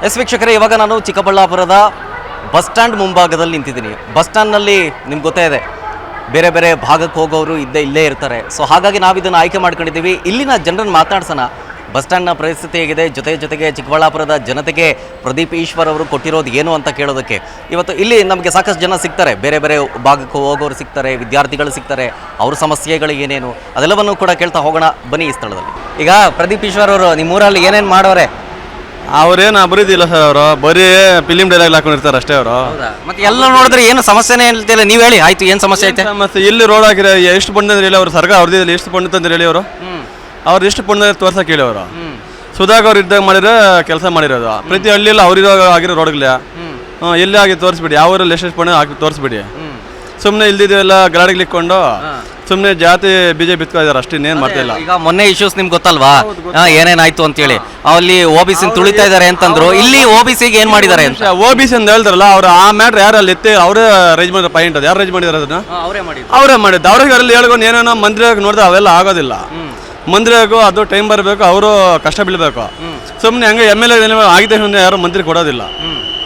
S ವೀಕ್ಷಕರೇ, ಇವಾಗ ನಾನು ಚಿಕ್ಕಬಳ್ಳಾಪುರದ ಬಸ್ ಸ್ಟ್ಯಾಂಡ್ ಮುಂಭಾಗದಲ್ಲಿ ನಿಂತಿದ್ದೀನಿ. ಬಸ್ ಸ್ಟ್ಯಾಂಡ್ನಲ್ಲಿ ನಿಮ್ಗೆ ಗೊತ್ತೇ ಇದೆ, ಬೇರೆ ಬೇರೆ ಭಾಗಕ್ಕೆ ಹೋಗೋರು ಇಲ್ಲೇ ಇರ್ತಾರೆ. ಸೊ ಹಾಗಾಗಿ ನಾವು ಇದನ್ನು ಆಯ್ಕೆ ಮಾಡ್ಕೊಂಡಿದ್ದೀವಿ. ಇಲ್ಲಿನ ಜನರನ್ನು ಮಾತಾಡ್ಸೋಣ. ಬಸ್ ಸ್ಟ್ಯಾಂಡ್ನ ಪರಿಸ್ಥಿತಿ ಹೇಗಿದೆ, ಜೊತೆಗೆ ಚಿಕ್ಕಬಳ್ಳಾಪುರದ ಜನತೆಗೆ ಪ್ರದೀಪ್ ಈಶ್ವರ್ ಅವರು ಕೊಟ್ಟಿರೋದು ಏನು ಅಂತ ಕೇಳೋದಕ್ಕೆ ಇವತ್ತು ಇಲ್ಲಿ ನಮಗೆ ಸಾಕಷ್ಟು ಜನ ಸಿಗ್ತಾರೆ. ಬೇರೆ ಬೇರೆ ಭಾಗಕ್ಕೆ ಹೋಗೋರು ಸಿಗ್ತಾರೆ, ವಿದ್ಯಾರ್ಥಿಗಳು ಸಿಗ್ತಾರೆ. ಅವ್ರ ಸಮಸ್ಯೆಗಳು ಏನೇನು ಅದೆಲ್ಲವನ್ನು ಕೂಡ ಕೇಳ್ತಾ ಹೋಗೋಣ ಬನ್ನಿ ಈ ಸ್ಥಳದಲ್ಲಿ. ಈಗ ಪ್ರದೀಪ್ ಈಶ್ವರ್ ಅವರು ನಿಮ್ಮೂರಲ್ಲಿ ಏನೇನು ಮಾಡೋರೆ? ಅವ್ರೇನು ಅಭಿವೃದ್ಧಿ ಇಲ್ಲ ಸರ್. ಅವರು ಬರೀ ಫಿಲಿಂ ಡೈಲಾಗ್ ಹಾಕೊಂಡಿರ್ತಾರೆ ಅಷ್ಟೇ. ಅವರು ಮತ್ತೆ ಎಲ್ಲ ನೋಡಿದ್ರೆ ಏನು ಸಮಸ್ಯೆನೇ ಹೇಳ್ತಿಲ್ಲ. ನೀವು ಹೇಳಿ, ಆಯ್ತು ಏನು ಸಮಸ್ಯೆ ಐತೆ? ಮತ್ತೆ ಇಲ್ಲಿ ರೋಡ್ ಹಾಕಿದ್ರೆ ಎಷ್ಟು ಬಂದಂದ್ರೆ ಹೇಳಿ, ಅವರು ಸರ್ಕಾರ ಅವ್ರದ್ದು ಎಷ್ಟು ಬಂದಂದ್ರೆ ಹೇಳಿ, ಅವರು ಅವ್ರು ಎಷ್ಟು ಬಂದ್ರೆ ತೋರ್ಸಕ್ಕೆ ಹೇಳಿ. ಅವರು ಸುಧಾಕ್ ಅವ್ರು ಇದ್ದಾಗ ಮಾಡಿದ್ರೆ ಕೆಲಸ ಮಾಡಿರೋದು. ಪ್ರತಿ ಹಳ್ಳಿಯಲ್ಲಿ ಅವ್ರಿರೋ ಆಗಿರೋ ರೋಡ್ಗಳೇ ಎಲ್ಲಿ ಆಗಿ ತೋರಿಸ್ಬಿಡಿ, ಯಾವ ಊರಲ್ಲಿ ಎಷ್ಟು ಬಂದ ಹಾಕಿ ತೋರಿಸ್ಬಿಡಿ. ಸುಮ್ಮನೆ ಇಲ್ದಿದ್ದೆಲ್ಲ ಗಲಾಡಿಗಳಿಕ್ಕೊಂಡು ಸುಮ್ಮನೆ ಜಾತಿ ಬಿಜೆಪಿ ಬಿತ್ಕೊ ಇದಾರೆ ಅಷ್ಟೇ, ಇನ್ನೇನು ಮಾಡ್ತಾ ಇಲ್ಲ. ಈಗ ಮೊನ್ನೆ ಇಶ್ಯೂಸ್ ನಿಮ್ಗೆ ಗೊತ್ತಲ್ವಾ, ಏನೇನಾಯ್ತು ಅಂತೇಳಿ. ಅಲ್ಲಿ OBC ತುಳಿತಾ ಇದ್ದಾರೆ ಅಂತಂದ್ರು. ಇಲ್ಲಿ OBCಗೆ ಏನ್ ಮಾಡಿದ್ದಾರೆ ಅಂತ OBC ಅಂತ ಹೇಳ್ತಾರಲ್ಲ, ಅವ್ರು ಆ ಮ್ಯಾಟ್ರ್ ಯಾರು ಅಲ್ಲಿ ಎತ್ತಿ ಅವರೇ ರೈಸ್ ಮಾಡಿದ ಪಾಯಿಂಟ್. ಅದು ಯಾರು ರೈಸ್ ಮಾಡಿದಾರೆ ಅದನ್ನ? ಅವರೇ ಮಾಡಿದ್ದು. ಅವ್ರಿಗೆ ಅಲ್ಲಿ ಹೇಳ್ಕೊಂಡು ಏನೇನೋ ಮಂದಿರಾಗ ನೋಡಿದ್ರೆ ಅವೆಲ್ಲ ಆಗೋದಿಲ್ಲ. ಮಂದಿರಾಗೂ ಅದು ಟೈಮ್ ಬರಬೇಕು, ಅವರು ಕಷ್ಟ ಬೀಳಬೇಕು. ಸುಮ್ಮನೆ ಹಂಗೆ MLA ಆಗಿದೆ ಯಾರು ಮಂತ್ರಿ ಕೊಡೋದಿಲ್ಲ.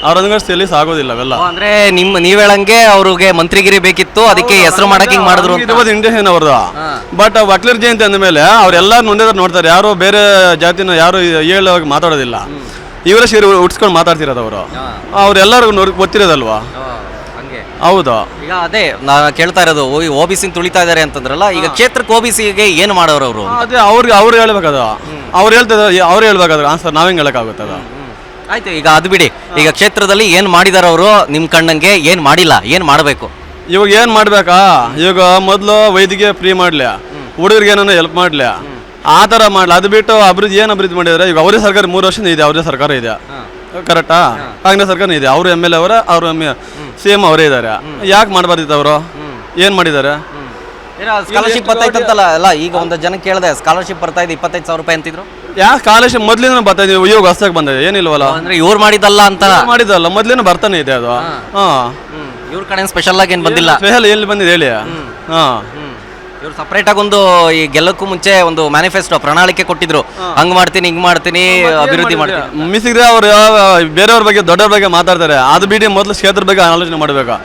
ಅವ್ರ ಅಂಗಡಿಯಲ್ಲಿ ಆಗೋದಿಲ್ಲ ಅವೆಲ್ಲ. ಅಂದ್ರೆ ನೀವ್ ಹೇಳಂಗೆ ಅವ್ರಿಗೆ ಮಂತ್ರಿಗಿರಿ ಬೇಕಿತ್ತು, ಅದಕ್ಕೆ ಹೆಸರು ಮಾಡಕ್ ಹಿಂಗ್ ಮಾಡಿದ್ರು. ಇಂಟೆನ್ಷನ್ ಅವ್ರದ್ದು. ಬಟ್ ವಕೀಲರ ಜಯಂತಿ ಅಂದ ಮೇಲೆ ಅವ್ರೆಲ್ಲ ನೋಡ್ತಾರೆ, ಯಾರು ಬೇರೆ ಜಾತಿನ ಯಾರು ಹೇಳೋಗಿ ಮಾತಾಡೋದಿಲ್ಲ. ಇವರೇ ಸೇರಿ ಉಟ್ಸ್ಕೊಂಡು ಮಾತಾಡ್ತಿರೋದು ಅವರು. ಅವ್ರೆಲ್ಲರಿಗೂ ಗೊತ್ತಿರೋದಲ್ವಾ? ಹೌದು. ಈಗ ಅದೇ ನಾ ಕೇಳ್ತಾ ಇರೋದು, OBC ತುಳಿತಾ ಇದಾರೆ ಅಂತಂದ್ರಲ್ಲ. ಈಗ ಕ್ಷೇತ್ರಕ್ಕೆ OBCಗೆ ಏನು ಮಾಡೋರು ಅವರು? ಅದೇ ಅವ್ರು ಹೇಳ್ಬೇಕದ. ಅವ್ರು ಹೇಳ್ಬೇಕಾದ್ರೆ ಆನ್ಸರ್ ನಾವೇಂಗೆ ಹೇಳಕ್ಕಾಗುತ್ತದ? ಆಯ್ತು, ಈಗ ಅದು ಬಿಡಿ. ಈಗ ಕ್ಷೇತ್ರದಲ್ಲಿ ಏನ್ ಮಾಡಿದಾರ ಅವರು ನಿಮ್ ಕಣ್ಣಂಗೆ? ಏನ್ ಮಾಡಿಲ್ಲ, ಏನ್ ಮಾಡಬೇಕು? ಇವಾಗ ಏನ್ ಮಾಡ್ಬೇಕಾ? ಇವಾಗ ಮೊದಲು ವೈದ್ಯಕೀಯ ಫ್ರೀ ಮಾಡ್ಲಿ, ಹುಡುಗರಿಗೆ ಏನೋ ಹೆಲ್ಪ್ ಮಾಡ್ಲಿ, ಆ ಥರ ಮಾಡ್ಲಿ. ಅದು ಬಿಟ್ಟು ಅಭಿವೃದ್ಧಿ ಅಭಿವೃದ್ಧಿ ಮಾಡಿದ್ರೆ ಈಗ ಅವರೇ ಸರ್ಕಾರ 3 ವರ್ಷದಿಂದ ಇದೆ. ಅವರೇ ಸರ್ಕಾರ ಇದೆ, ಕರೆಕ್ಟಾ? ಕಾಂಗ್ರೆಸ್ ಸರ್ಕಾರ ಇದೆ. ಅವರು MLA ಅವರ, ಅವರು CM ಅವರೇ ಇದ್ದಾರೆ. ಯಾಕೆ ಮಾಡಬಾರ್ದಿತ್ತು ಅವರು? ಏನು ಮಾಡಿದ್ದಾರೆ? ಸ್ಕಾಲರ್ಶಿಪ್ ಬರ್ತೈತಂತಲ್ಲ ಅಲ್ಲ. ಈಗ ಒಂದು ಜನ ಕೇಳಿದೆ, ಸ್ಕಾಲರ್ಶಿಪ್ ಬರ್ತಾ ಇದೆ 25,000 ರೂಪಾಯಿ ಅಂತಿದ್ರು. ಯಾಕೆ ಸ್ಕಾಲರ್ಶಿಪ್ ಮೊದ್ಲಿನ ಬರ್ತಾ ಇದೀವಿ, ಇವಾಗ ಹೊಸದಾಗಿ ಬಂದಿದೆ ಏನಿಲ್ವಲ್ಲ? ಅಂದ್ರೆ ಇವ್ರು ಮಾಡಿದಲ್ಲ ಅಂತ ಮಾಡಿದಲ್ಲ, ಮೊದ್ಲಿನ ಬರ್ತಾನೆ ಇದೆ ಅದು. ಇವ್ರ ಕಡೆ ಸ್ಪೆಷಲ್ ಆಗಿ ಏನ್ ಬಂದಿಲ್ಲ. ಸ್ಪೆಷಲ್ ಎಲ್ಲಿ ಬಂದಿದೆ ಹೇಳಿ? ಇವ್ರು ಸಪ್ರೇಟ್ ಆಗಿ ಒಂದು ಈ ಗೆಲ್ಲಕ್ಕೂ ಮುಂಚೆ ಒಂದು ಮ್ಯಾನಿಫೆಸ್ಟೋ ಪ್ರಣಾಳಿಕೆ ಕೊಟ್ಟಿದ್ರು. ಹಂಗ್ ಮಾಡ್ತೀನಿ, ಹಿಂಗ್ ಮಾಡ್ತೀನಿ, ಅಭಿವೃದ್ಧಿ ಮಾಡ್ತೀನಿ. ಮಿಸಿದ್ರೆ ಅವ್ರು ಬೇರೆಯವ್ರ ಬಗ್ಗೆ ದೊಡ್ಡವ್ರ ಬಗ್ಗೆ ಮಾತಾಡ್ತಾರೆ. ಅದು ಬಿಡಿ, ಮೊದಲು ಕ್ಷೇತ್ರದ ಬಗ್ಗೆ ಆಲೋಚನೆ ಮಾಡಬೇಕು.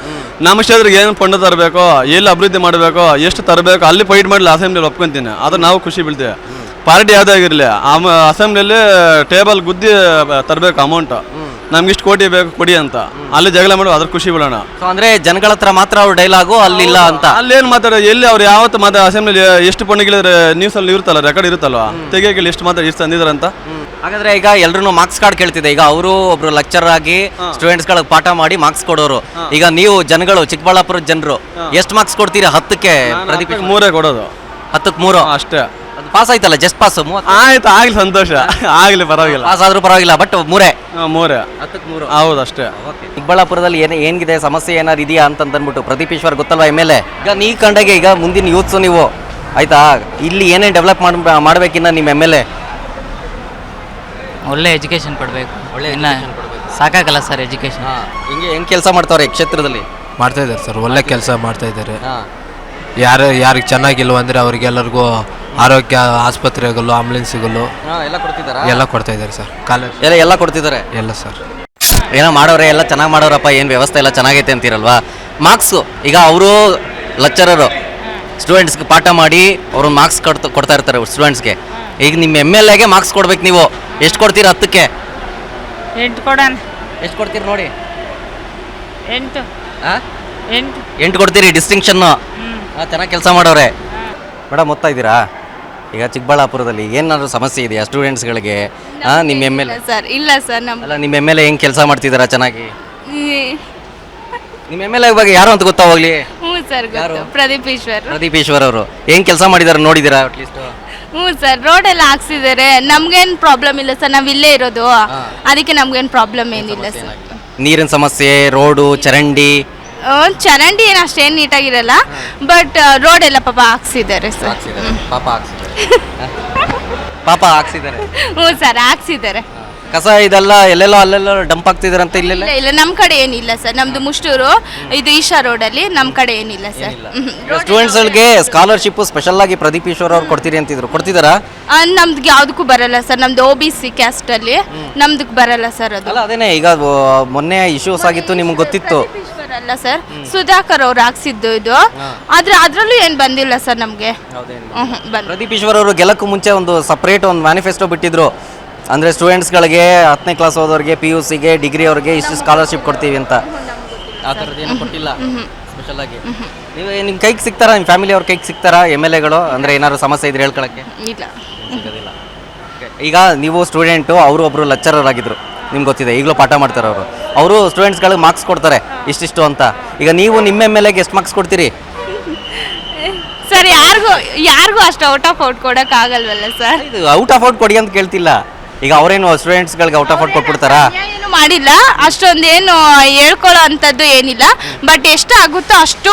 ನಮ್ಮ ಕ್ಷೇತ್ರಕ್ಕೆ ಏನು ಫಂಡ್ ತರಬೇಕು, ಎಲ್ಲಿ ಅಭಿವೃದ್ಧಿ ಮಾಡಬೇಕು, ಎಷ್ಟು ತರಬೇಕು, ಅಲ್ಲಿ ಫೈಟ್ ಮಾಡಲಿ. ಅಸೆಂಬ್ಲಿಯಲ್ಲಿ ಒಪ್ಕೊಂತೀನಿ, ಅದು ನಾವು ಖುಷಿ ಬೀಳ್ತೇವೆ. ಪಾರ್ಟಿ ಯಾವುದಾಗಿರಲಿ, ಅಸೆಂಬ್ಲಿಯಲ್ಲಿ ಟೇಬಲ್ ಗುದ್ದಿ ತರಬೇಕು ಅಮೌಂಟ್. ನಮ್ಗೆ ಇಷ್ಟು ಕೋಟಿ ಬೇಕು ಕೊಡಿ ಅಂತ ಅಲ್ಲಿ ಜಗಳ ಮಾಡೋ, ಅದ್ರ ಖುಷಿ ಬಿಡೋಣ. ಅಂದ್ರೆ ಜನಗಳ ಹತ್ರ ಮಾತ್ರ ಅವ್ರ ಡೈಲಾಗು, ಅಲ್ಲಿಲ್ಲ ಅಂತ. ಅಲ್ಲೇನು ಮಾತಾಡೋ, ಎಲ್ಲಿ ಅವ್ರು ಯಾವತ್ತು ಅಸೆಂಬ್ಲಿ ಎಷ್ಟು ಪಂಡಿಗಳಿದ್ರೆ ನ್ಯೂಸಲ್ಲಿ ಇರುತ್ತಲ್ಲ, ರೆಕಾರ್ಡ್ ಇರುತ್ತಲ್ವಾ, ತೆಗಿಯೋಕೆ ಎಷ್ಟು ಮಾತಾಡಿ ಎಷ್ಟು ತಂದಿದ್ದಾರೆ ಅಂತ. ಹಾಗಾದ್ರೆ ಈಗ ಎಲ್ರು ಮಾರ್ಕ್ಸ್ ಕಾರ್ಡ್ ಕೇಳ್ತಿದೆ. ಈಗ ಅವರು ಒಬ್ರು ಲೆಕ್ಚರ್ ಆಗಿ ಸ್ಟೂಡೆಂಟ್ಸ್ ಗಳಿಗೆ ಪಾಠ ಮಾಡಿ ಮಾರ್ಕ್ಸ್ ಕೊಡೋರು. ಈಗ ನೀವು ಜನಗಳು, ಚಿಕ್ಕಬಳ್ಳಾಪುರ ಜನರು ಎಷ್ಟು ಮಾರ್ಕ್ಸ್ ಕೊಡ್ತೀರಾ? 10ಕ್ಕೆ ಪ್ರದೀಪ್ 3 ಕೊಡೋದು. 10ಕ್ಕೆ 3 ಅಷ್ಟೇ. ಅದು ಪಾಸ್ ಆಯ್ತಲ್ಲ, ಜಸ್ಟ್ ಪಾಸ್. ಆಯ್ತು, ಆಗ್ಲಿ, ಸಂತೋಷ ಆಗ್ಲಿ, ಪರವಾಗಿಲ್ಲ. ಪಾಸ್ ಆದ್ರೂ ಪರವಾಗಿಲ್ಲ, ಬಟ್ 3 10ಕ್ಕೆ 3 ಹೌದು ಅಷ್ಟೇ. ಚಿಕ್ಕಬಳ್ಳಾಪುರದಲ್ಲಿ ಏನಿದೆ ಸಮಸ್ಯೆ ಏನಾರು ಇದೆಯಾ ಅಂತಂದ್ಬಿಟ್ಟು ಪ್ರದೀಪ್ ಈಶ್ವರ್ ಗೊತ್ತಲ್ವಾ MLA. ಈಗ ನೀ ಕಂಡಾಗೆ ಈಗ ಮುಂದಿನ ಯೂತ್ಸು ನೀವು, ಆಯ್ತಾ, ಇಲ್ಲಿ ಏನೇನು ಡೆವಲಪ್ ಮಾಡ್ಬೇಕಿನ್ನ ನಿಮ್ಮ MLA? ಒಳ್ಳೆ ಎಜುಕೇಶನ್ ಕೊಡಬೇಕು. ಇನ್ನು ಸಾಕಾಗಲ್ಲ ಸರ್ ಎಜುಕೇಶನ್. ಹೆಂಗೆ ಕೆಲಸ ಮಾಡ್ತಾವ್ರೆ ಕ್ಷೇತ್ರದಲ್ಲಿ? ಮಾಡ್ತಾ ಇದ್ದಾರೆ ಸರ್, ಒಳ್ಳೆ ಕೆಲಸ ಮಾಡ್ತಾ ಇದ್ದಾರೆ. ಯಾರಿಗೆ ಚೆನ್ನಾಗಿಲ್ವ ಅಂದರೆ ಅವ್ರಿಗೆಲ್ಲರಿಗೂ ಆರೋಗ್ಯ ಆಸ್ಪತ್ರೆಗಳು, ಆಂಬುಲೆನ್ಸ್ಗಳು ಎಲ್ಲ ಕೊಡ್ತಾ ಇದ್ದಾರೆ ಸರ್. ಕಾಲೇಜ್ ಎಲ್ಲ ಕೊಡ್ತಿದ್ದಾರೆ ಎಲ್ಲ ಸರ್. ಏನೋ ಮಾಡೋರೆ, ಎಲ್ಲ ಚೆನ್ನಾಗಿ ಮಾಡೋರಪ್ಪ, ಏನು ವ್ಯವಸ್ಥೆ ಎಲ್ಲ ಚೆನ್ನಾಗೈತೆ ಅಂತೀರಲ್ವಾ? ಮಾರ್ಕ್ಸು ಈಗ ಅವರು ಲೆಕ್ಚರರು ಸ್ಟೂಡೆಂಟ್ಸ್ಗೆ ಪಾಠ ಮಾಡಿ ಅವರು ಮಾರ್ಕ್ಸ್ ಕೊಡ್ತಾ ಇರ್ತಾರೆ ಸ್ಟೂಡೆಂಟ್ಸ್ಗೆ. ಈಗ ನಿಮ್ಮ MLAಗೆ ಮಾರ್ಕ್ಸ್ ಕೊಡ್ಬೇಕು ನೀವು. ಎಷ್ಟು ಕೊಡ್ತೀರಾ? 10ಕ್ಕೆ 8 ಕೊಡೋಣ. ಎಷ್ಟು ಕೊಡ್ತೀರಿ ನೋಡಿ? 8 ಕೊಡ್ತೀರಿ. ಡಿಸ್ಟಿಂಕ್ಷನ್ನು ಚೆನ್ನಾಗಿ ಕೆಲಸ ಮಾಡೋರೆ. ಮೇಡಮ್, ಓದ್ತಾ ಇದ್ದೀರಾ? ಈಗ ಚಿಕ್ಕಬಳ್ಳಾಪುರದಲ್ಲಿ ಏನಾದ್ರು ಸಮಸ್ಯೆ ಇದೆಯಾ ಸ್ಟೂಡೆಂಟ್ಸ್ಗಳಿಗೆ? ನಿಮ್ಮ MLA ಸರ್? ಇಲ್ಲ ಸರ್, ಅಲ್ಲ, ನಿಮ್ಮ MLA ಹೆಂಗೆ ಕೆಲಸ ಮಾಡ್ತಿದ್ದೀರಾ ಚೆನ್ನಾಗಿ? ನಿಮ್ಮ MLA ಬಗ್ಗೆ ಯಾರು ಅಂತ ಗೊತ್ತಾ ಹೋಗ್ಲಿ? ಸರ್, ಪ್ರದೀಪ್ ಈಶ್ವರ್ ಅವರು ಹೆಂಗೆ ಕೆಲಸ ಮಾಡಿದಾರೆ ನೋಡಿದ್ದೀರಾ ಅಟ್ಲೀಸ್ಟ್? ಸರ್, ರೋಡ್ ಎಲ್ಲ ಹಾಕ್ಸಿದ್ದಾರೆ. ನಮ್ಗೇನು ಪ್ರಾಬ್ಲಮ್ ಇಲ್ಲ ಸರ್, ನಾವ್ ಇಲ್ಲೇ ಇರೋದು, ಅದಕ್ಕೆ ನಮ್ಗೇನು ಪ್ರಾಬ್ಲಮ್ ಏನಿಲ್ಲ ಸರ್. ನೀರಿನ ಸಮಸ್ಯೆ, ರೋಡು, ಚರಂಡಿ ಏನು ಅಷ್ಟೇನು ನೀಟಾಗಿರಲ್ಲ, ಬಟ್ ರೋಡ್ ಎಲ್ಲ ಪಾಪ ಹಾಕ್ಸಿದ್ದಾರೆ ಸರ್. ಪಾಪ ಹಾಕ್ಸಿದ್ದಾರೆ. ಸರ್, ಹಾಕ್ಸಿದ್ದಾರೆ. ಕಸ ಇದೆಲ್ಲ ಎಲ್ಲೆಲ್ಲೋ ಅಲ್ಲೆಲ್ಲೋ ಡಂಪ್ ಆಗ್ತಿದಾರಂತ ಇಲ್ಲೆಲ್ಲ ಇಲ್ಲ ಇಲ್ಲ ನಮ್ಮ ಕಡೆ ಏನಿಲ್ಲ ಸರ್, ನಮ್ದು ಮುಷ್ಟೂರು, ಇದು ಈಶಾ ರೋಡಲ್ಲಿ, ನಮ್ಮ ಕಡೆ ಏನಿಲ್ಲ ಸರ್. ಸ್ಟೂಡೆಂಟ್ಸ್ಗಳಿಗೆ ಸ್ಕಾಲರ್ಶಿಪ್ ಸ್ಪೆಷಲ್ ಆಗಿ ಪ್ರದೀಪ್ ಈಶ್ವರ್ ಅವ್ರು ಕೊಡ್ತೀರಿ ಅಂತಿದ್ರು, ಕೊಡ್ತಿದಾರಾ? ನಮ್ದು ಯಾವುದಕ್ಕೂ ಬರಲ್ಲ ಸರ್, ನಮ್ದು OBC ಕ್ಯಾಸ್ಟ್ ಅಲ್ಲಿ ನಮ್ದಕ್ಕೆ ಬರಲ್ಲ ಸರ್ ಅದು. ಅಲ್ಲ ಅದೇನೆ, ಈಗ ಮೊನ್ನೆ ಇಶ್ಯೂಸ್ ಆಗಿತ್ತು, ನಿಮ್ಗೆ ಗೊತ್ತಿತ್ತು. ಅಲ್ಲ ಸರ್, ಸುಧಾಕರ್ ಅವ್ರು ಹಾಕ್ಸಿದ್ದು ಇದು, ಆದ್ರೆ ಅದ್ರಲ್ಲೂ ಏನ್ ಬಂದಿಲ್ಲ ಸರ್ ನಮ್ಗೆ. ಪ್ರದೀಪ್ ಈಶ್ವರ್ ಅವರು ಗೆಲ್ಲಕ್ಕೂ ಮುಂಚೆ ಒಂದು ಸಪ್ರೇಟ್ ಒಂದು ಮ್ಯಾನಿಫೆಸ್ಟೋ ಬಿಟ್ಟಿದ್ರು, ಅಂದ್ರೆ ಸ್ಟೂಡೆಂಟ್ಸ್ಗಳಿಗೆ 10ನೇ ಕ್ಲಾಸ್ ಓದೋರಿಗೆ, PUCಗೆ, ಡಿಗ್ರಿ ಅವ್ರಿಗೆ ಇಷ್ಟು ಸ್ಕಾಲರ್ಶಿಪ್ ಕೊಡ್ತೀವಿ ಅಂತ. ಆ ಥರದ್ದೇನು ಕೊಟ್ಟಿಲ್ಲ ಸ್ಪೆಷಲ್ ಆಗಿ. ನೀವು ನಿಮ್ಮ ಕೈಗೆ ಸಿಗ್ತಾರಾ, ನಿಮ್ಮ ಫ್ಯಾಮಿಲಿ ಅವ್ರ ಕೈಗೆ ಸಿಗ್ತಾರಾ MLAಗಳು? ಅಂದ್ರೆ ಏನಾದ್ರು ಸಮಸ್ಯೆ ಇದ್ರೆ ಹೇಳ್ಕೊಳಕ್ಕೆ ಇಲ್ಲ. ಸಿಗೋದಿಲ್ಲ. ಈಗ ನೀವು ಸ್ಟೂಡೆಂಟು, ಅವರು ಒಬ್ರು ಲೆಕ್ಚರರ್ ಆಗಿದ್ರು, ನಿಮ್ಗೆ ಗೊತ್ತಿದೆ, ಈಗಲೂ ಪಾಠ ಮಾಡ್ತಾರೆ ಅವರು ಸ್ಟೂಡೆಂಟ್ಸ್ಗಳಿಗೆ ಮಾರ್ಕ್ಸ್ ಕೊಡ್ತಾರೆ ಇಷ್ಟಿಷ್ಟು ಅಂತ. ಈಗ ನೀವು ನಿಮ್ಮ MLAಗೆ ಎಷ್ಟು ಮಾರ್ಕ್ಸ್ ಕೊಡ್ತೀರಿ? ಸರ್ ಯಾರಿಗೂ ಅಷ್ಟು ಔಟ್ ಆಫ್ ಔಟ್ ಕೊಡಕ್ ಆಗಲ್ವಲ್ಲ ಸರ್. ಇದು ಔಟ್ ಆಫ್ ಔಟ್ ಕೊಡಿ ಅಂತ ಕೇಳ್ತಿಲ್ಲ. ಈಗ ಅವರೇನು ಸ್ಟೂಡೆಂಟ್ಸ್ಗಳಿಗೆ ಔಟ್ ಆಫ್ ಔಟ್ ಕೊಟ್ಬಿಡ್ತಾರಾ? ಏನು ಮಾಡಿಲ್ಲ, ಅಷ್ಟೊಂದೇನು ಹೇಳ್ಕೊಳ್ಳೋ ಅಂಥದ್ದು ಏನಿಲ್ಲ. ಬಟ್ ಎಷ್ಟು ಆಗುತ್ತೋ ಅಷ್ಟು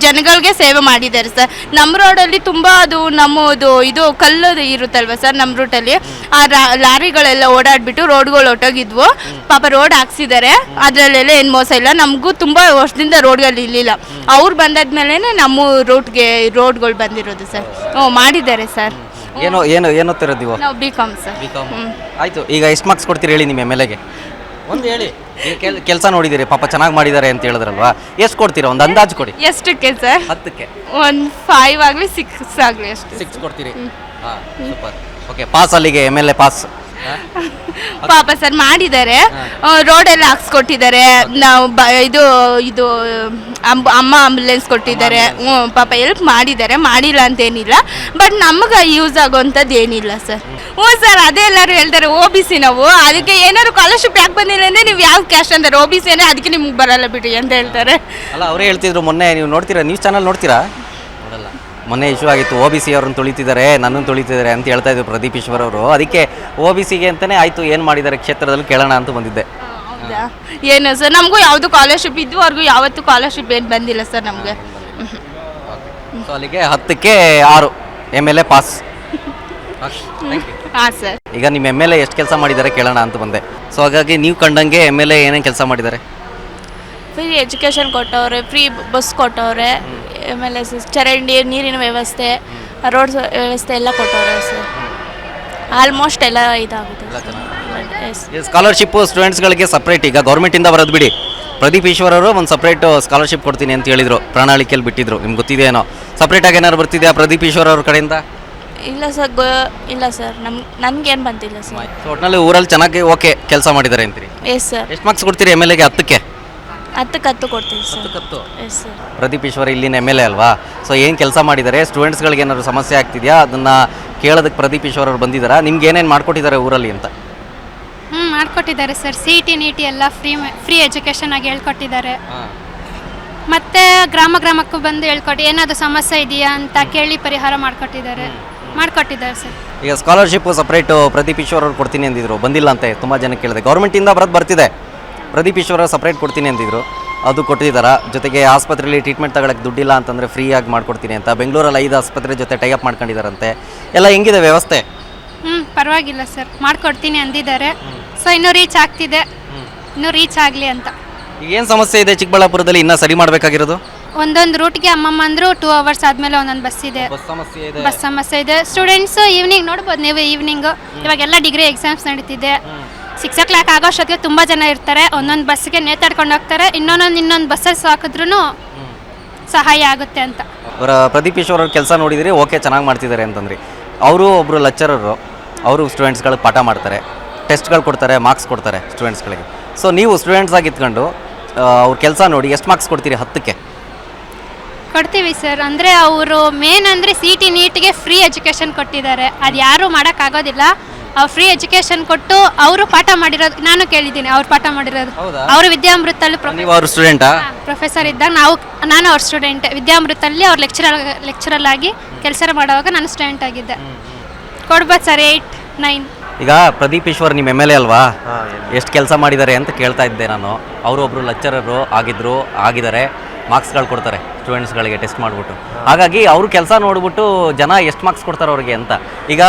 ಜನಗಳಿಗೆ ಸೇವೆ ಮಾಡಿದ್ದಾರೆ ಸರ್. ನಮ್ಮ ರೋಡಲ್ಲಿ ತುಂಬ ಅದು ನಮ್ಮದು ಇದು ಕಲ್ಲು ಇರುತ್ತಲ್ವ ಸರ್, ನಮ್ಮ ರೂಟಲ್ಲಿ ಆ ಲಾರಿಗಳೆಲ್ಲ ಓಡಾಡ್ಬಿಟ್ಟು ರೋಡ್ಗಳು ಹೊಟ್ಟೋಗಿದ್ವು. ಪಾಪ ರೋಡ್ ಹಾಕ್ಸಿದ್ದಾರೆ, ಅದರಲ್ಲೆಲ್ಲ ಏನು ಮೋಸ ಇಲ್ಲ. ನಮಗೂ ತುಂಬ ವರ್ಷದಿಂದ ರೋಡ್ಗಳು ಇರಲಿಲ್ಲ, ಅವ್ರು ಬಂದಾದ್ಮೇಲೆ ನಮ್ಮ ರೂಟ್ಗೆ ರೋಡ್ಗಳು ಬಂದಿರೋದು ಸರ್. ಮಾಡಿದ್ದಾರೆ ಸರ್. ಏನೋತಿರೋದು ನೀವು? ನಾವು BCom ಸರ್. ಆಯ್ತು, ಈಗ ಎಷ್ಟು ಮಾರ್ಕ್ಸ್ ಕೊಡ್ತೀರಿ ಹೇಳಿ ನಿಮ್ಮ MLAಗೆ? ಒಂದು ಹೇಳಿ. ಕೆಲಸ ನೋಡಿದಿರಿ, ಪಾಪ ಚೆನ್ನಾಗಿ ಮಾಡಿದ್ದಾರೆ ಅಂತ ಹೇಳಿದ್ರಲ್ವಾ, ಎಷ್ಟು ಕೊಡ್ತೀರಾ? ಒಂದು ಅಂದಾಜು ಕೊಡಿ. ಎಷ್ಟಕ್ಕೆ ಸರ್? 10ಕ್ಕೆ ಒಂದು 5 ಆಗಲಿ 6 ಆಗಲಿ ಅಷ್ಟು. 6 ಕೊಡ್ತೀರಿ? ಹಾಂ, ಸೂಪರ್. ಓಕೆ, ಪಾಸ್ ಅಲ್ಲಿಗೆ MLA ಪಾಸ್. ಪಾಪ ಸರ್ ಮಾಡಿದ್ದಾರೆ, ರೋಡೆಲ್ಲ ಹಾಕ್ಸ್ಕೊಟ್ಟಿದ್ದಾರೆ. ನಾವು ಇದು ಅಮ್ಮ ಆಂಬುಲೆನ್ಸ್ ಕೊಟ್ಟಿದ್ದಾರೆ. ಪಾಪ ಹೆಲ್ಪ್ ಮಾಡಿದ್ದಾರೆ, ಮಾಡಿಲ್ಲ ಅಂತೇನಿಲ್ಲ. ಬಟ್ ನಮ್ಗೆ ಯೂಸ್ ಆಗೋವಂಥದ್ದು ಏನಿಲ್ಲ ಸರ್. ಸರ್ ಅದೇ ಎಲ್ಲರೂ ಹೇಳ್ತಾರೆ OBC ನಾವು, ಅದಕ್ಕೆ ಏನಾದ್ರು ಸ್ಕಾಲರ್ಶಿಪ್ ಯಾಕೆ ಬಂದಿಲ್ಲ ಅಂದರೆ ನೀವು ಯಾವ ಕ್ಯಾಸ್ಟ್ ಅಂತಾರೆ, OBC ಅದಕ್ಕೆ ನಿಮ್ಗೆ ಬರಲ್ಲ ಬಿಡಿ ಅಂತ ಹೇಳ್ತಾರೆ. ಅಲ್ಲ, ಅವರೇ ಹೇಳ್ತಿದ್ರು ಮೊನ್ನೆ, ನೀವು ನೋಡ್ತೀರಾ, ನ್ಯೂಸ್ ಚಾನಲ್ ನೋಡ್ತೀರಾ? ನೋಡಲ್ಲ. ಮೊನ್ನೆ ಇಶ್ಯೂ ಆಗಿತ್ತು, OBC ಅವ್ರನ್ನ ತುಳಿತಿದ್ದಾರೆ, ನನ್ನನ್ನು ತುಳಿತಿದ್ದಾರೆ ಅಂತ ಹೇಳ್ತಾ ಇದ್ರು ಪ್ರದೀಪ್ ಈಶ್ವರ್ ಅವರು. ಅದಕ್ಕೆ OBCಗೆ ಅಂತಲೇ ಆಯಿತು, ಏನು ಮಾಡಿದ್ದಾರೆ ಕ್ಷೇತ್ರದಲ್ಲಿ ಕೇಳೋಣ ಅಂತ ಬಂದಿದ್ದೆ. ಹೌದಾ? ಏನು ಸರ್, ನಮಗೂ ಯಾವುದು ಸ್ಕಾಲರ್ಶಿಪ್ ಇದುವರೆಗೂ ಯಾವತ್ತೂ ಸ್ಕಾಲರ್ಶಿಪ್ ಏನು ಬಂದಿಲ್ಲ ಸರ್ ನಮಗೆ. ಸೊ ಅಲ್ಲಿಗೆ 10ಕ್ಕೆ 6 MLA ಪಾಸ್. ಹಾಂ ಸರ್. ಈಗ ನಿಮ್ಮ MLA ಎಷ್ಟು ಕೆಲಸ ಮಾಡಿದ್ದಾರೆ ಕೇಳೋಣ ಅಂತ ಬಂದೆ. ಸೊ ಹಾಗಾಗಿ ನೀವು ಕಂಡಂಗೆ MLA ಏನೇನು ಕೆಲಸ ಮಾಡಿದ್ದಾರೆ? ಫ್ರೀ ಎಜುಕೇಷನ್ ಕೊಟ್ಟವ್ರೆ, ಫ್ರೀ ಬಸ್ ಕೊಟ್ಟವ್ರೆ, ಆಮೇಲೆ ಚರಂಡಿ, ನೀರಿನ ವ್ಯವಸ್ಥೆ, ರೋಡ್ ವ್ಯವಸ್ಥೆ ಎಲ್ಲ ಕೊಟ್ಟವ್ರೆ ಸರ್. ಆಲ್ಮೋಸ್ಟ್ ಎಲ್ಲ ಇದಾಗುತ್ತೆ. ಸ್ಕಾಲರ್ಶಿಪ್ಪು ಸ್ಟೂಡೆಂಟ್ಸ್ಗಳಿಗೆ ಸಪ್ರೇಟ್ ಈಗ ಗೌರ್ಮೆಂಟಿಂದ ಬರೋದು ಬಿಡಿ, ಪ್ರದೀಪ್ ಈಶ್ವರ್ ಅವರು ಒಂದು ಸಪ್ರೇಟ್ ಸ್ಕಾಲರ್ಶಿಪ್ ಕೊಡ್ತೀನಿ ಅಂತ ಹೇಳಿದರು, ಪ್ರಣಾಳಿಕೆಯಲ್ಲಿ ಬಿಟ್ಟಿದ್ರು. ನಿಮ್ಗೆ ಗೊತ್ತಿದೆಯೇನೋ? ಸಪ್ರೇಟಾಗಿ ಏನಾದ್ರು ಬರ್ತಿದೆಯಾ ಪ್ರದೀಪ್ ಈಶ್ವರ್ ಅವ್ರ ಕಡೆಯಿಂದ? ಇಲ್ಲ ಸರ್, ಇಲ್ಲ ಸರ್, ನನ್ಗೇನು ಬಂದಿಲ್ಲ ಸರ್. ಸೊ ಒಟ್ಟಿನಲ್ಲಿ ಊರಲ್ಲಿ ಚೆನ್ನಾಗಿ ಓಕೆ ಕೆಲಸ ಮಾಡಿದ್ದಾರೆ ಅಂತೀರಿ? Yes sir. ಎಷ್ಟು ಮಾರ್ಕ್ಸ್ ಕೊಡ್ತೀರಿ MLAಗೆ? 10ಕ್ಕೆ 10 ಕೊಡ್ತೀವಿ sir. Yes sir. Pradeep Eshwar ಇಲ್ಲಿನ MLA ಅಲ್ವಾ? ಸೊ ಏನು ಕೆಲಸ ಮಾಡಿದ್ದಾರೆ, ಸ್ಟೂಡೆಂಟ್ಸ್ಗಳಿಗೆ ಏನಾದ್ರು ಸಮಸ್ಯೆ ಆಗ್ತಿದೆಯಾ, ಅದನ್ನು ಕೇಳೋದಕ್ಕೆ ಪ್ರದೀಪ್ ಈಶ್ವರ್ ಅವ್ರು ಬಂದಿದ್ದಾರಾ? ನಿಮ್ಗೆ ಏನೇನು ಮಾಡ್ಕೊಟ್ಟಿದ್ದಾರೆ ಊರಲ್ಲಿ ಅಂತ? ಮಾಡಿಕೊಟ್ಟಿದ್ದಾರೆ ಸರ್. CET NEET ಎಲ್ಲ ಫ್ರೀ ಎಜುಕೇಷನ್ ಆಗಿ ಹೇಳ್ಕೊಟ್ಟಿದ್ದಾರೆ. ಮತ್ತು ಗ್ರಾಮಕ್ಕೂ ಬಂದು ಹೇಳ್ಕೊಟ್ಟು ಏನಾದರೂ ಸಮಸ್ಯೆ ಇದೆಯಾ ಅಂತ ಕೇಳಿ ಪರಿಹಾರ ಮಾಡಿಕೊಟ್ಟಿದ್ದಾರೆ ಸರ್. ಈಗ ಸ್ಕಾಲರ್ಶಿಪ್ ಸಪ್ರೇಟು ಪ್ರದೀಪ್ ಈಶ್ವರ್ ಅವ್ರು ಕೊಡ್ತೀನಿ ಅಂದಿದ್ರು, ಬಂದಿಲ್ಲ ಅಂತೆ, ತುಂಬ ಜನ ಕೇಳಿದೆ. ಗೌರ್ಮೆಂಟಿಂದ ಬರ್ತಿದೆ, ಪ್ರದೀಪ್ ಈಶ್ವರ್ ಸಪ್ರೇಟ್ ಕೊಡ್ತೀನಿ ಅಂತಿದ್ರು, ಅದು ಕೊಟ್ಟಿದ್ದಾರಾ? ಜೊತೆಗೆ ಆಸ್ಪತ್ರೆಯಲ್ಲಿ ಟ್ರೀಟ್ಮೆಂಟ್ ತಗೊಳಕ್ಕೆ ದುಡ್ಡಿಲ್ಲ ಅಂತಂದರೆ ಫ್ರೀಯಾಗಿ ಮಾಡ್ಕೊಡ್ತೀನಿ ಅಂತ ಬೆಂಗಳೂರಲ್ಲಿ 5 ಆಸ್ಪತ್ರೆ ಜೊತೆ ಟೈಅಪ್ ಮಾಡ್ಕೊಂಡಿದ್ದಾರಂತೆ. ಎಲ್ಲ ಹೆಂಗಿದೆ ವ್ಯವಸ್ಥೆ? ಪರವಾಗಿಲ್ಲ ಸರ್, ಮಾಡಿಕೊಡ್ತೀನಿ ಅಂದಿದ್ದಾರೆ. ಸೊ ಇನ್ನೂ ರೀಚ್ ಆಗ್ತಿದೆ, ಇನ್ನೂ ರೀಚ್ ಆಗಲಿ ಅಂತ. ಏನು ಸಮಸ್ಯೆ ಇದೆ ಚಿಕ್ಕಬಳ್ಳಾಪುರದಲ್ಲಿ ಇನ್ನೂ ಸರಿ ಮಾಡಬೇಕಾಗಿರೋದು? ಒಂದೊಂದು ರೂಟ್ಗೆ ಅಮ್ಮಮ್ಮ ಅಂದರು 2 ಅವರ್ಸ್ ಆದಮೇಲೆ ಒಂದೊಂದು ಬಸ್ ಇದೆ, ಬಸ್ ಸಮಸ್ಯೆ ಇದೆ. ಸ್ಟೂಡೆಂಟ್ಸು ಈವ್ನಿಂಗ್ ನೋಡ್ಬೋದು ನೀವು, ಈವ್ನಿಂಗು ಇವಾಗೆಲ್ಲ ಡಿಗ್ರಿ ಎಕ್ಸಾಮ್ಸ್ ನಡೀತಿದೆ. 6 o'clock ಆಗೋಷ್ಟೊತ್ತಿಗೆ ತುಂಬ ಜನ ಇರ್ತಾರೆ, ಒಂದೊಂದು ಬಸ್ಸಿಗೆ ನೇತಾಡ್ಕೊಂಡು ಹೋಗ್ತಾರೆ. ಇನ್ನೊಂದು ಬಸ್ಸಲ್ಲಿ ಹಾಕಿದ್ರೂ ಸಹಾಯ ಆಗುತ್ತೆ ಅಂತ. ಪ್ರದೀಪ್ ಈಶ್ವರ್ ಅವ್ರ ಕೆಲಸ ನೋಡಿದಿರಿ, ಓಕೆ ಚೆನ್ನಾಗಿ ಮಾಡ್ತಿದ್ದಾರೆ ಅಂತಂದ್ರಿ. ಅವರು ಒಬ್ಬರು ಲೆಕ್ಚರರು, ಅವರು ಸ್ಟೂಡೆಂಟ್ಸ್ಗಳಿಗೆ ಪಾಠ ಮಾಡ್ತಾರೆ, ಟೆಸ್ಟ್ಗಳು ಕೊಡ್ತಾರೆ, ಮಾರ್ಕ್ಸ್ ಕೊಡ್ತಾರೆ ಸ್ಟೂಡೆಂಟ್ಸ್ಗಳಿಗೆ. ಸೊ ನೀವು ಸ್ಟೂಡೆಂಟ್ಸ್ ಆಗಿ ಇದ್ಕೊಂಡು ಅವ್ರ ಕೆಲಸ ನೋಡಿ ಎಷ್ಟು ಮಾರ್ಕ್ಸ್ ಕೊಡ್ತೀರಿ? 10ಕ್ಕೆ ಕೊಡ್ತೀವಿ ಸರ್. ಅಂದರೆ ಅವರು ಮೇನ್ ಅಂದರೆ CET NEETಗೆ ಫ್ರೀ ಎಜುಕೇಷನ್ ಕೊಟ್ಟಿದ್ದಾರೆ, ಅದು ಯಾರೂ ಮಾಡೋಕ್ಕಾಗೋದಿಲ್ಲ. ಅವ್ರು ಫ್ರೀ ಎಜುಕೇಷನ್ ಕೊಟ್ಟು ಅವರು ಪಾಠ ಮಾಡಿರೋದು ನಾನು ಕೇಳಿದ್ದೀನಿ. ಅವ್ರು ಪಾಠ ಮಾಡಿರೋದು ಅವರು ವಿದ್ಯಾಮೃತಲ್ಲಿ ಅವ್ರ ಸ್ಟೂಡೆಂಟಾ? ಪ್ರೊಫೆಸರ್ ಇದ್ದಾಗ ನಾನು ಅವ್ರ ಸ್ಟೂಡೆಂಟ್. ವಿದ್ಯಾಮೃತಲ್ಲಿ ಅವ್ರು ಲೆಕ್ಚರಲ್ ಆಗಿ ಕೆಲಸ ಮಾಡುವಾಗ ನಾನು ಸ್ಟೂಡೆಂಟ್ ಆಗಿದ್ದೆ. ಕೊಡ್ಬೋದು ಸರ್ 8, 9. ಈಗ ಪ್ರದೀಪ್ ಈಶ್ವರ್ ನಿಮ್ಮ ಎಮ್ ಎಲ್ ಎ ಅಲ್ವಾ, ಎಷ್ಟು ಕೆಲಸ ಮಾಡಿದ್ದಾರೆ ಅಂತ ಕೇಳ್ತಾ ಇದ್ದೆ ನಾನು. ಅವರು ಒಬ್ಬರು ಲೆಕ್ಚರರು ಆಗಿದ್ದಾರೆ, ಮಾರ್ಕ್ಸ್ಗಳು ಕೊಡ್ತಾರೆ ಸ್ಟೂಡೆಂಟ್ಸ್ಗಳಿಗೆ ಟೆಸ್ಟ್ ಮಾಡಿಬಿಟ್ಟು. ಹಾಗಾಗಿ ಅವರು ಕೆಲಸ ನೋಡಿಬಿಟ್ಟು ಜನ ಎಷ್ಟು ಮಾರ್ಕ್ಸ್ ಕೊಡ್ತಾರೆ ಅವ್ರಿಗೆ ಅಂತ. ಈಗ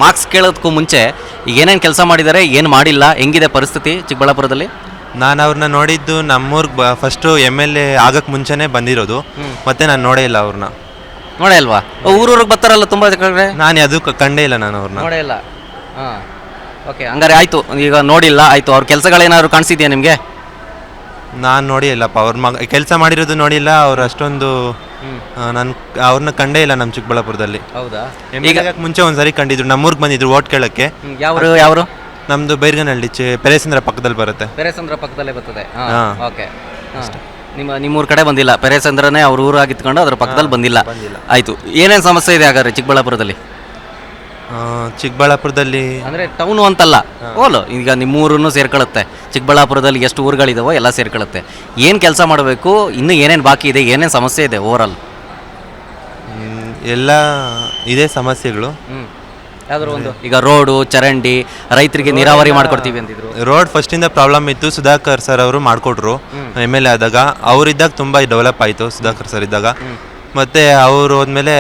ಮಾರ್ಕ್ಸ್ ಕೇಳೋದಕ್ಕೂ ಮುಂಚೆ ಈಗ ಏನೇನು ಕೆಲಸ ಮಾಡಿದ್ದಾರೆ, ಏನು ಮಾಡಿಲ್ಲ, ಹೆಂಗಿದೆ ಪರಿಸ್ಥಿತಿ ಚಿಕ್ಕಬಳ್ಳಾಪುರದಲ್ಲಿ? ನಾನು ಅವ್ರನ್ನ ನೋಡಿದ್ದು ನಮ್ಮೂರ್ಗೆ ಫಸ್ಟು MLA ಆಗಕ್ಕೆ ಮುಂಚೆನೇ ಬಂದಿರೋದು, ಮತ್ತೆ ನಾನು ನೋಡೇ ಇಲ್ಲ ಅವ್ರನ್ನ. ನೋಡೇ ಇಲ್ವಾ? ಊರೂರಿಗೆ ಬರ್ತಾರಲ್ಲ ತುಂಬ ಕಡೆ. ನಾನು ಅದು ಕಂಡೇ ಇಲ್ಲ ನಾನು ಅವ್ರನ್ನ. ನೋಡೇ ಇಲ್ಲ. ಹಾಂ, ಓಕೆ, ಹಂಗಾರೆ ಆಯಿತು. ಈಗ ನೋಡಿಲ್ಲ, ಆಯಿತು. ಅವ್ರ ಕೆಲಸಗಳೇನಾದ್ರು ಕಾಣಿಸಿದ್ಯಾ ನಿಮಗೆ? ನಾನು ನೋಡಿ ಇಲ್ಲಪ್ಪ, ಅವ್ರ ಕೆಲಸ ಮಾಡಿರೋದು ನೋಡಿಲ್ಲ. ಅವ್ರು ಅಷ್ಟೊಂದು ನಾನು ಅವ್ರನ್ನ ಕಂಡೇ ಇಲ್ಲ ನಮ್ಮ ಚಿಕ್ಕಬಳ್ಳಾಪುರದಲ್ಲಿ. ಹೌದಾ? ಈಗ ಮುಂಚೆ ಒಂದ್ಸರಿ ಕಂಡಿದ್ರು, ನಮ್ಮೂರ್ಗೆ ಬಂದಿದ್ರು ಓಟ್ ಕೇಳಕ್ಕೆ. ಯಾವರು? ನಮ್ಮದು ಬೈರ್ಗನಹಳ್ಳಿ, ಪೆರೇಸಂದ್ರ ಪಕ್ಕದಲ್ಲಿ ಬರುತ್ತೆ. ಪೆರೇಸಂದ್ರ ಪಕ್ಕದಲ್ಲೇ ಬರ್ತದೆ. ಓಕೆ. ನಿಮ್ಮೂರ ಕಡೆ ಬಂದಿಲ್ಲ, ಪೆರೇಸಂದ್ರನೇ ಅವ್ರ ಊರಾಗಿತ್ಕೊಂಡು ಅದ್ರ ಪಕ್ಕದಲ್ಲಿ ಬಂದಿಲ್ಲ. ಆಯಿತು. ಏನೇನು ಸಮಸ್ಯೆ ಇದೆ ಹಾಗಾದ್ರೆ ಚಿಕ್ಕಬಳ್ಳಾಪುರದಲ್ಲಿ? ಚಿಕ್ಕಬಳ್ಳಾಪುರದಲ್ಲಿ ಅಂದರೆ ಟೌನು ಅಂತಲ್ಲ, ಓಲು ಈಗ ನಿಮ್ಮೂರನ್ನು ಸೇರ್ಕೊಳ್ಳುತ್ತೆ. ಚಿಕ್ಕಬಳ್ಳಾಪುರದಲ್ಲಿ ಎಷ್ಟು ಊರುಗಳಿದಾವೋ ಎಲ್ಲ ಸೇರ್ಕೊಳ್ಳುತ್ತೆ. ಏನು ಕೆಲಸ ಮಾಡಬೇಕು, ಇನ್ನೂ ಏನೇನು ಬಾಕಿ ಇದೆ, ಏನೇನು ಸಮಸ್ಯೆ ಇದೆ ಓವರಾಲ್? ಎಲ್ಲ ಇದೇ ಸಮಸ್ಯೆಗಳು. ಯಾವ್ದಾದ್ರು ಒಂದು, ಈಗ ರೋಡು, ಚರಂಡಿ, ರೈತರಿಗೆ ನೀರಾವರಿ ಮಾಡ್ಕೊಡ್ತೀವಿ ಅಂತಿದ್ರು. ರೋಡ್ ಫಸ್ಟಿಂದ ಪ್ರಾಬ್ಲಮ್ ಇತ್ತು, ಸುಧಾಕರ್ ಸರ್ ಅವರು ಮಾಡಿಕೊಟ್ರು MLA ಆದಾಗ. ಅವರಿದ್ದಾಗ ತುಂಬ ಡೆವಲಪ್ ಆಯಿತು ಸುಧಾಕರ್ ಸರ್ ಇದ್ದಾಗ. ಮತ್ತು ಅವರು ಹೋದ್ಮೇಲೆ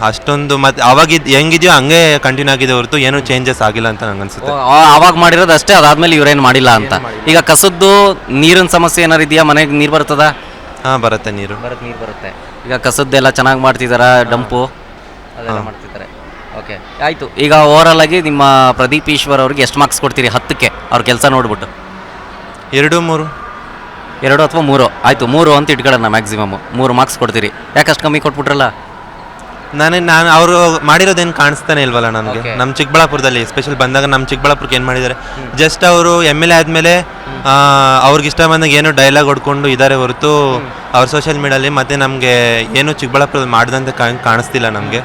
ಅಷ್ಟೊಂದು ಮತ್ತೆ ಅವಾಗಿದ್ದು ಹೆಂಗಿದೆಯೋ ಹಂಗೆ ಕಂಟಿನ್ಯೂ ಆಗಿದೆ ಹೊರತು ಏನೂ ಚೇಂಜಸ್ ಆಗಿಲ್ಲ ಅಂತ ನಂಗೆ ಅನ್ಸುತ್ತೆ. ಆವಾಗ ಮಾಡಿರೋದು ಅಷ್ಟೇ, ಅದಾದ್ಮೇಲೆ ಇವ್ರೇನು ಮಾಡಿಲ್ಲ ಅಂತ. ಈಗ ಕಸದ್ದು ನೀರಿನ ಸಮಸ್ಯೆ ಏನಾರು ಇದೆಯಾ? ಮನೆಗೆ ನೀರು ಬರ್ತದ? ಹಾಂ, ಬರುತ್ತೆ ನೀರು ಬರುತ್ತೆ. ಈಗ ಕಸದ್ದೆಲ್ಲ ಚೆನ್ನಾಗಿ ಮಾಡ್ತಿದ್ದಾರಾ? ಡಂಪು ಅದೆಲ್ಲ ಮಾಡ್ತಿದ್ದಾರೆ. ಓಕೆ, ಆಯಿತು. ಈಗ ಓವರಾಲ್ ಆಗಿ ನಿಮ್ಮ ಪ್ರದೀಪ್ ಈಶ್ವರ್ ಅವ್ರಿಗೆ ಎಷ್ಟು ಮಾರ್ಕ್ಸ್ ಕೊಡ್ತೀರಿ 10ಕ್ಕೆ ಅವ್ರ ಕೆಲಸ ನೋಡ್ಬಿಟ್ಟು? 2, 3. 2 ಅಥವಾ 3? ಆಯಿತು, 3 ಅಂತ ಇಟ್ಕೊಳ್ಳೋಣ ಮ್ಯಾಕ್ಸಿಮಮ್. 3 ಮಾರ್ಕ್ಸ್ ಕೊಡ್ತೀರಿ. ಯಾಕಷ್ಟು ಕಮ್ಮಿ ಕೊಟ್ಬಿಟ್ರಲ್ಲ? ನಾನು ಅವರು ಮಾಡಿರೋದೇನು ಕಾಣಿಸ್ತಾನೆ ಇಲ್ವಲ್ಲ ನನಗೆ. ನಮ್ಮ ಚಿಕ್ಕಬಳ್ಳಾಪುರದಲ್ಲಿ ಎಸ್ಪೆಷಲ್ ಬಂದಾಗ ನಮ್ಮ ಚಿಕ್ಕಬಳ್ಳಾಪುರಕ್ಕೆ ಏನು ಮಾಡಿದ್ದಾರೆ, ಜಸ್ಟ್ ಅವರು MLA ಆದಮೇಲೆ ಅವ್ರಿಗೆ ಇಷ್ಟ ಬಂದಾಗ ಏನೋ ಡೈಲಾಗ್ ಹೊಡ್ಕೊಂಡು ಇದ್ದಾರೆ ಹೊರತು ಅವ್ರ ಸೋಷಿಯಲ್ ಮೀಡಿಯಲ್ಲಿ ಮತ್ತೆ ನಮಗೆ ಏನು ಚಿಕ್ಕಬಳ್ಳಾಪುರದಲ್ಲಿ ಮಾಡಿದಂತೆ ಕಾಣಿಸ್ತಿಲ್ಲ ನಮಗೆ.